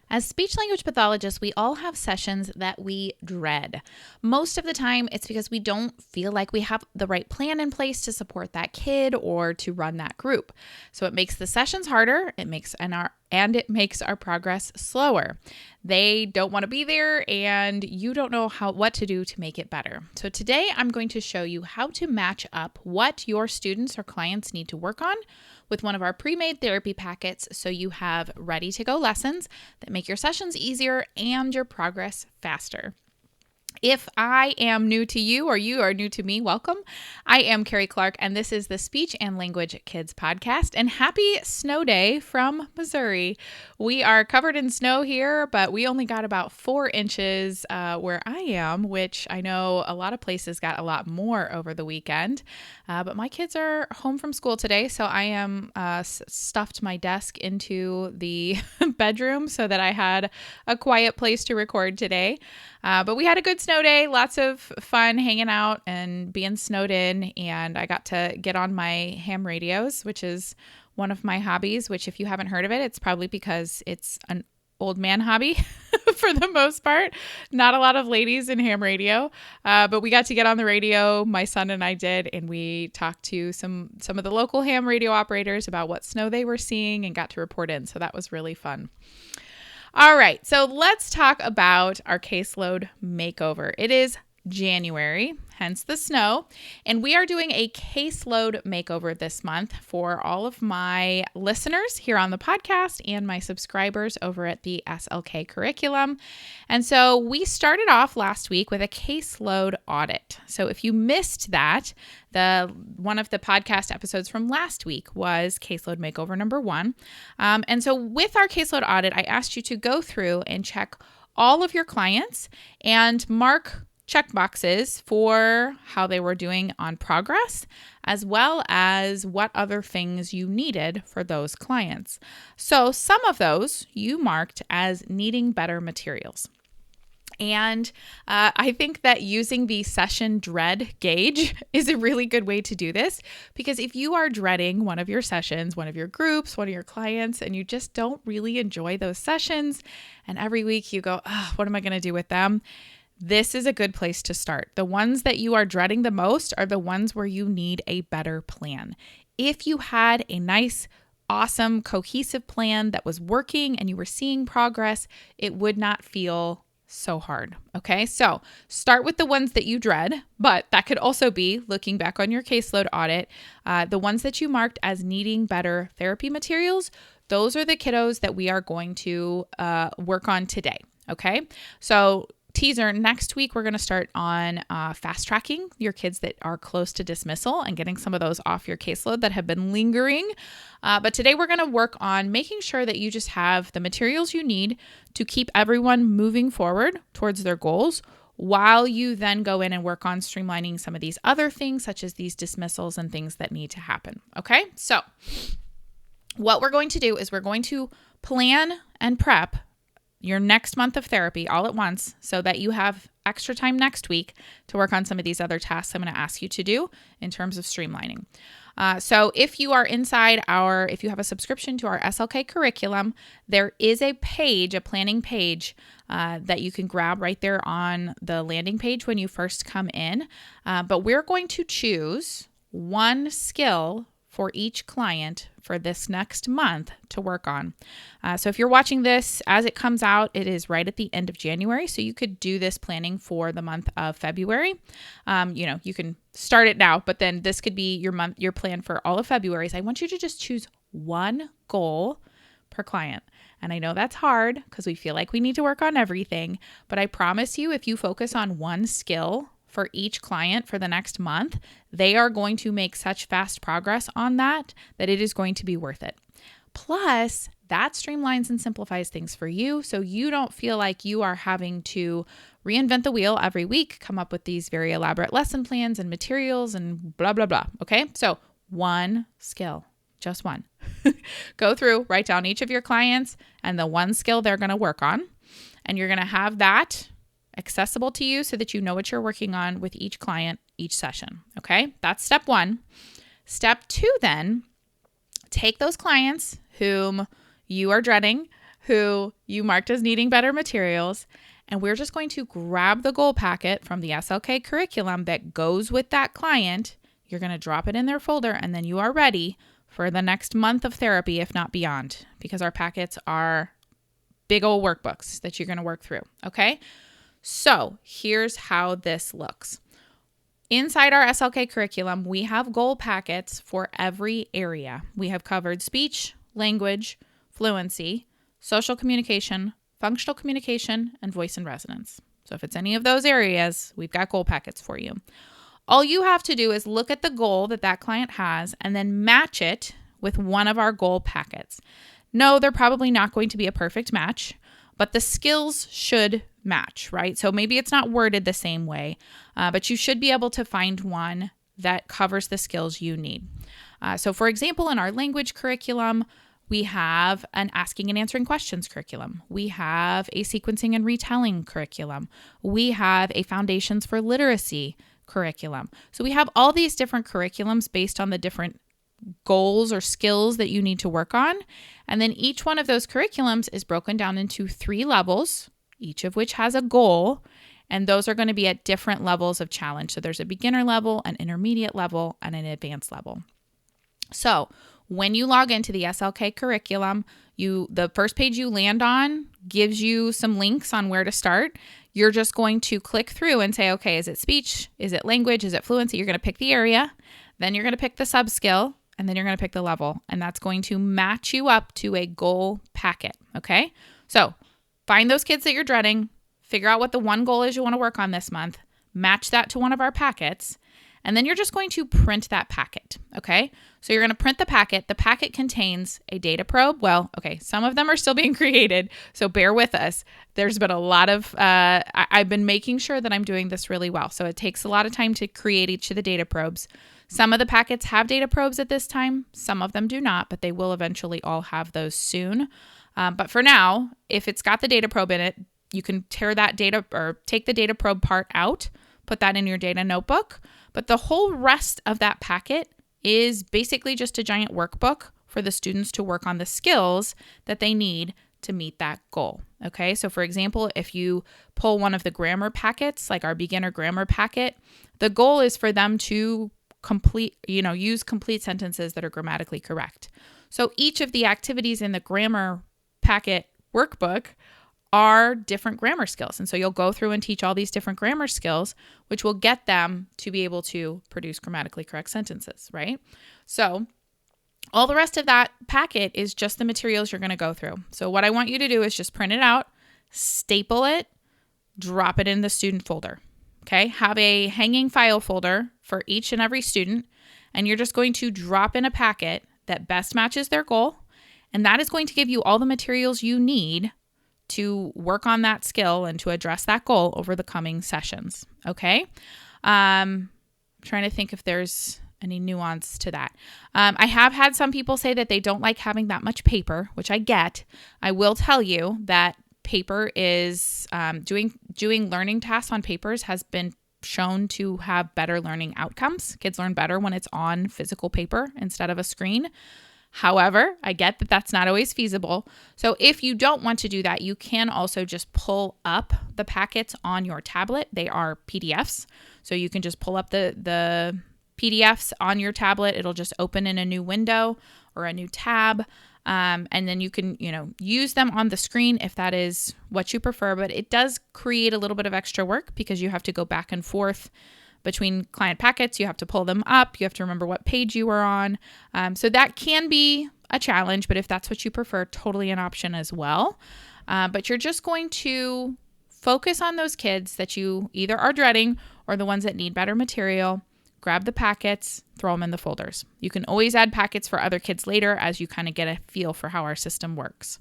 As speech-language pathologists, we all have sessions that we dread. Most of the time, it's because we don't feel like we have the right plan in place to support that kid or to run that group. So it makes the sessions harder, it makes our progress slower. They don't want to be there, and you don't know what to do to make it better. So today, I'm going to show you how to match up what your students or clients need to work on with one of our pre-made therapy packets, so you have ready-to-go lessons that make your sessions easier and your progress faster. If I am new to you or you are new to me, welcome. I am Carrie Clark, and this is the Speech and Language Kids podcast. And happy snow day from Missouri. We are covered in snow here, but we only got about 4 inches where I am, which I know a lot of places got a lot more over the weekend. But my kids are home from school today, so I am stuffed my desk into the bedroom so that I had a quiet place to record today. But we had a good snow day, lots of fun hanging out and being snowed in, and I got to get on my ham radios, which is one of my hobbies, which if you haven't heard of it, it's probably because it's an old man hobby for the most part. Not a lot of ladies in ham radio, but we got to get on the radio, my son and I did, and we talked to some of the local ham radio operators about what snow they were seeing and got to report in, so that was really fun. All right, so let's talk about our caseload makeover. It is January, hence the snow, and we are doing a caseload makeover this month for all of my listeners here on the podcast and my subscribers over at the SLK Curriculum. And so we started off last week with a caseload audit. So if you missed that, one of the podcast episodes from last week was Caseload Makeover number 1. And so with our caseload audit, I asked you to go through and check all of your clients and mark check boxes for how they were doing on progress, as well as what other things you needed for those clients. So some of those you marked as needing better materials. And I think that using the session dread gauge is a really good way to do this, because if you are dreading one of your sessions, one of your groups, one of your clients, and you just don't really enjoy those sessions, and every week you go, oh, what am I going to do with them? This is a good place to start. The ones that you are dreading the most are the ones where you need a better plan. If you had a nice, awesome, cohesive plan that was working and you were seeing progress, it would not feel so hard. Okay, so start with the ones that you dread, but that could also be, looking back on your caseload audit, the ones that you marked as needing better therapy materials. Those are the kiddos that we are going to work on today. Okay, so teaser, next week we're going to start on fast tracking your kids that are close to dismissal and getting some of those off your caseload that have been lingering. But today we're going to work on making sure that you just have the materials you need to keep everyone moving forward towards their goals, while you then go in and work on streamlining some of these other things, such as these dismissals and things that need to happen. Okay, so what we're going to do is we're going to plan and prep your next month of therapy all at once, so that you have extra time next week to work on some of these other tasks I'm going to ask you to do in terms of streamlining. So if you are if you have a subscription to our SLK curriculum, there is a planning page that you can grab right there on the landing page when you first come in. But we're going to choose one skill for each client for this next month to work on. So if you're watching this as it comes out, it is right at the end of January. So you could do this planning for the month of February. You can start it now, but then this could be your plan for all of February. So I want you to just choose one goal per client. And I know that's hard because we feel like we need to work on everything, but I promise you, if you focus on one skill for each client for the next month, they are going to make such fast progress on that it is going to be worth it. Plus, that streamlines and simplifies things for you, so you don't feel like you are having to reinvent the wheel every week, come up with these very elaborate lesson plans and materials and blah, blah, blah. Okay, so one skill, just one. Go through, write down each of your clients and the one skill they're going to work on, and you're going to have that accessible to you so that you know what you're working on with each client, each session. Okay, that's step 1. Step 2, then, take those clients whom you are dreading, who you marked as needing better materials, and we're just going to grab the goal packet from the SLK curriculum that goes with that client. You're going to drop it in their folder, and then you are ready for the next month of therapy, if not beyond, because our packets are big old workbooks that you're going to work through. Okay. So here's how this looks. Inside our SLK curriculum, we have goal packets for every area. We have covered speech, language, fluency, social communication, functional communication, and voice and resonance. So if it's any of those areas, we've got goal packets for you. All you have to do is look at the goal that client has and then match it with one of our goal packets. No, they're probably not going to be a perfect match, but the skills should match, right? So maybe it's not worded the same way, but you should be able to find one that covers the skills you need. So for example, in our language curriculum, we have an asking and answering questions curriculum. We have a sequencing and retelling curriculum. We have a foundations for literacy curriculum. So we have all these different curriculums based on the different goals or skills that you need to work on. And then each one of those curriculums is broken down into 3 levels, each of which has a goal. And those are going to be at different levels of challenge. So there's a beginner level, an intermediate level, and an advanced level. So when you log into the SLK curriculum, the first page you land on gives you some links on where to start. You're just going to click through and say, okay, is it speech? Is it language? Is it fluency? You're going to pick the area. Then you're going to pick the sub-skill, and then you're going to pick the level. And that's going to match you up to a goal packet, okay? So find those kids that you're dreading, figure out what the one goal is you want to work on this month, match that to one of our packets, and then you're just going to print that packet, okay? So you're going to print the packet. The packet contains a data probe. Well, okay, some of them are still being created, so bear with us. There's been a lot of, I've been making sure that I'm doing this really well. So it takes a lot of time to create each of the data probes. Some of the packets have data probes at this time. Some of them do not, but they will eventually all have those soon. But for now, if it's got the data probe in it, you can tear that data or take the data probe part out, put that in your data notebook. But the whole rest of that packet is basically just a giant workbook for the students to work on the skills that they need to meet that goal. Okay. So for example, if you pull one of the grammar packets, like our beginner grammar packet, the goal is for them to use complete sentences that are grammatically correct. So each of the activities in the grammar packet workbook are different grammar skills. And so you'll go through and teach all these different grammar skills, which will get them to be able to produce grammatically correct sentences, right? So all the rest of that packet is just the materials you're going to go through. So what I want you to do is just print it out, staple it, drop it in the student folder. Okay, have a hanging file folder for each and every student, and you're just going to drop in a packet that best matches their goal, and that is going to give you all the materials you need to work on that skill and to address that goal over the coming sessions. Okay, I'm trying to think if there's any nuance to that. I have had some people say that they don't like having that much paper, which I get. I will tell you that paper is doing learning tasks on papers has been shown to have better learning outcomes. Kids learn better when it's on physical paper instead of a screen. However, I get that that's not always feasible. So if you don't want to do that, you can also just pull up the packets on your tablet. They are PDFs. So you can just pull up the PDFs on your tablet. It'll just open in a new window or a new tab. And then you can, use them on the screen if that is what you prefer. But it does create a little bit of extra work because you have to go back and forth between client packets. You have to pull them up. You have to remember what page you were on. So that can be a challenge, but if that's what you prefer, totally an option as well. But you're just going to focus on those kids that you either are dreading or the ones that need better material. Grab the packets, throw them in the folders. You can always add packets for other kids later as you kind of get a feel for how our system works.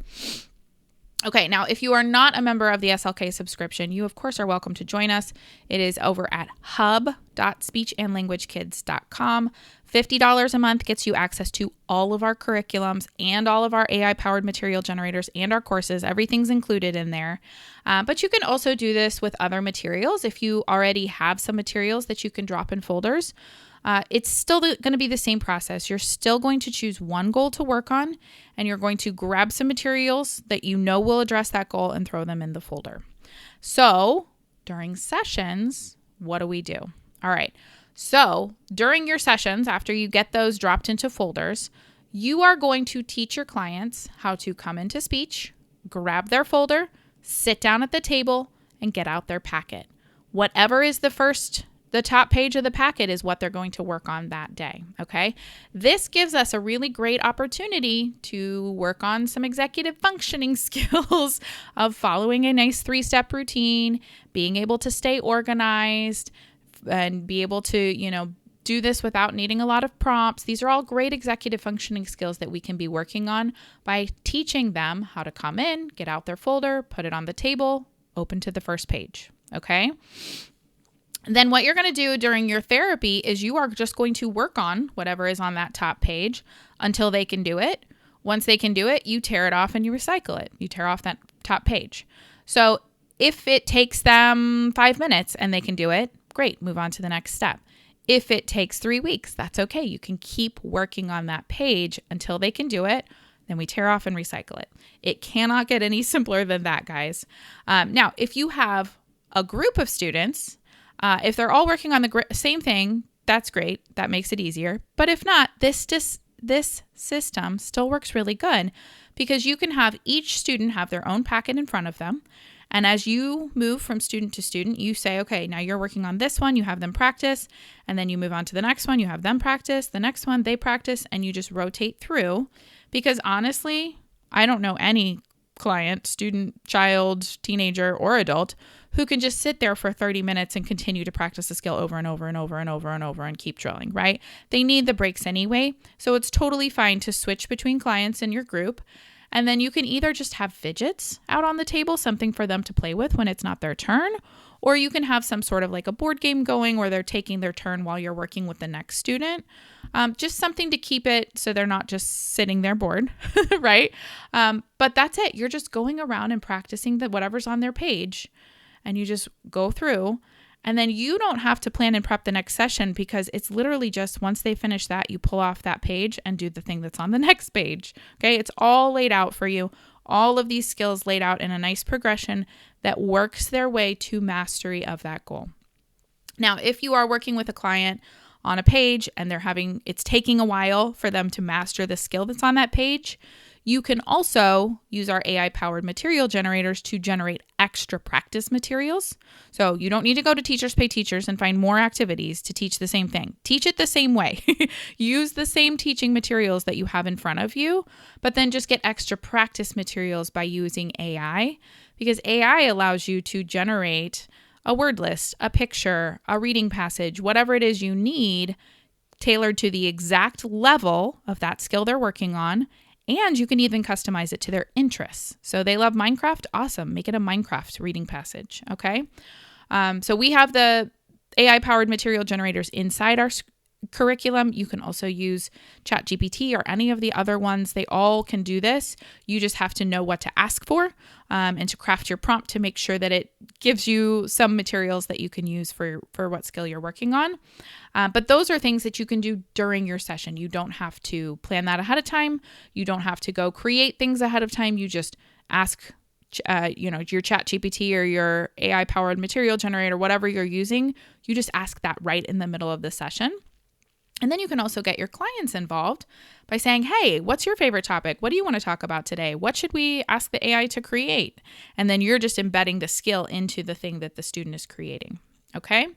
Okay, now if you are not a member of the SLK subscription, you of course are welcome to join us. It is over at hub.speechandlanguagekids.com. $50 a month gets you access to all of our curriculums and all of our AI-powered material generators and our courses. Everything's included in there. But you can also do this with other materials. If you already have some materials that you can drop in folders, It's still going to be the same process. You're still going to choose one goal to work on, and you're going to grab some materials that you know will address that goal and throw them in the folder. So during sessions, what do we do? All right. So during your sessions, after you get those dropped into folders, you are going to teach your clients how to come into speech, grab their folder, sit down at the table, and get out their packet. Whatever is the top page of the packet is what they're going to work on that day, okay? This gives us a really great opportunity to work on some executive functioning skills of following a nice 3-step routine, being able to stay organized, and be able to, do this without needing a lot of prompts. These are all great executive functioning skills that we can be working on by teaching them how to come in, get out their folder, put it on the table, open to the first page, okay? Then what you're going to do during your therapy is you are just going to work on whatever is on that top page until they can do it. Once they can do it, you tear it off and you recycle it. You tear off that top page. So if it takes them 5 minutes and they can do it, great, move on to the next step. If it takes 3 weeks, that's okay. You can keep working on that page until they can do it. Then we tear off and recycle it. It cannot get any simpler than that, guys. Now, if you have a group of students, if they're all working on the same thing, that's great. That makes it easier. But if not, this system still works really good because you can have each student have their own packet in front of them. And as you move from student to student, you say, okay, now you're working on this one, you have them practice, and then you move on to the next one, you have them practice, the next one, they practice, and you just rotate through. Because honestly, I don't know any client, student, child, teenager, or adult who can just sit there for 30 minutes and continue to practice a skill over and over and over and over and over and keep drilling, right? They need the breaks anyway. So it's totally fine to switch between clients in your group. And then you can either just have fidgets out on the table, something for them to play with when it's not their turn, or you can have some sort of like a board game going where they're taking their turn while you're working with the next student. Just something to keep it so they're not just sitting there bored, right? But that's it. You're just going around and practicing whatever's on their page, and you just go through. And then you don't have to plan and prep the next session because it's literally just once they finish that, you pull off that page and do the thing that's on the next page. Okay, it's all laid out for you. All of these skills laid out in a nice progression that works their way to mastery of that goal. Now, if you are working with a client on a page and it's taking a while for them to master the skill that's on that page, you can also use our AI-powered material generators to generate extra practice materials. So you don't need to go to Teachers Pay Teachers and find more activities to teach the same thing. Teach it the same way. Use the same teaching materials that you have in front of you, but then just get extra practice materials by using AI, because AI allows you to generate a word list, a picture, a reading passage, whatever it is you need, tailored to the exact level of that skill they're working on. And you can even customize it to their interests. So they love Minecraft? Awesome. Make it a Minecraft reading passage, okay? So we have the AI-powered material generators inside our curriculum. You can also use ChatGPT or any of the other ones. They all can do this. You just have to know what to ask for and to craft your prompt to make sure that it gives you some materials that you can use for what skill you're working on. But those are things that you can do during your session. You don't have to plan that ahead of time. You don't have to go create things ahead of time. You just ask your ChatGPT or your AI-powered material generator, whatever you're using. You just ask that right in the middle of the session. And then you can also get your clients involved by saying, hey, what's your favorite topic? What do you want to talk about today? What should we ask the AI to create? And then you're just embedding the skill into the thing that the student is creating. Okay?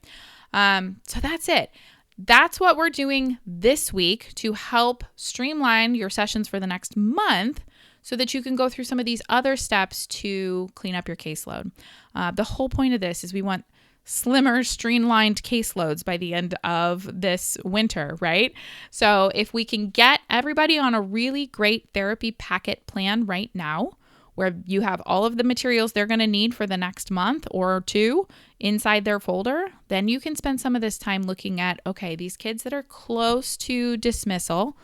So that's it. That's what we're doing this week to help streamline your sessions for the next month so that you can go through some of these other steps to clean up your caseload. The whole point of this is we want slimmer, streamlined caseloads by the end of this winter, right? So if we can get everybody on a really great therapy packet plan right now, where you have all of the materials they're going to need for the next month or two inside their folder, then you can spend some of this time looking at, okay, these kids that are close to dismissal,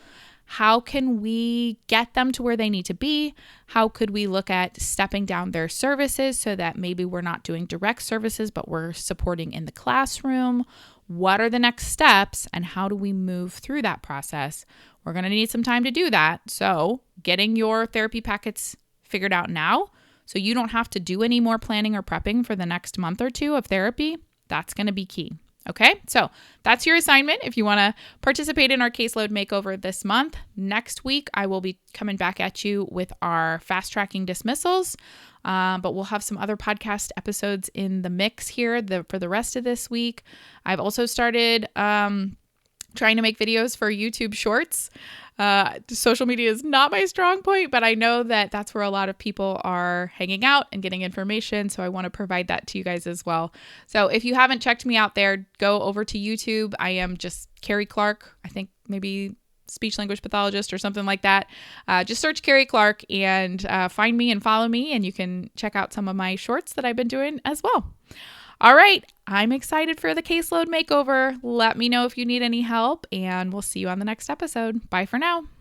How can we get them to where they need to be? How could we look at stepping down their services so that maybe we're not doing direct services, but we're supporting in the classroom? What are the next steps and how do we move through that process? We're going to need some time to do that. So getting your therapy packets figured out now so you don't have to do any more planning or prepping for the next month or two of therapy, that's going to be key. Okay, so that's your assignment if you want to participate in our caseload makeover this month. Next week, I will be coming back at you with our fast tracking dismissals, but we'll have some other podcast episodes in the mix here for the rest of this week. I've also started trying to make videos for YouTube Shorts. Social media is not my strong point, but I know that that's where a lot of people are hanging out and getting information. So I want to provide that to you guys as well. So if you haven't checked me out there, go over to YouTube. I am just Carrie Clark. I think maybe speech language pathologist or something like that. Just search Carrie Clark and find me and follow me, and you can check out some of my shorts that I've been doing as well. All right, I'm excited for the caseload makeover. Let me know if you need any help, and we'll see you on the next episode. Bye for now.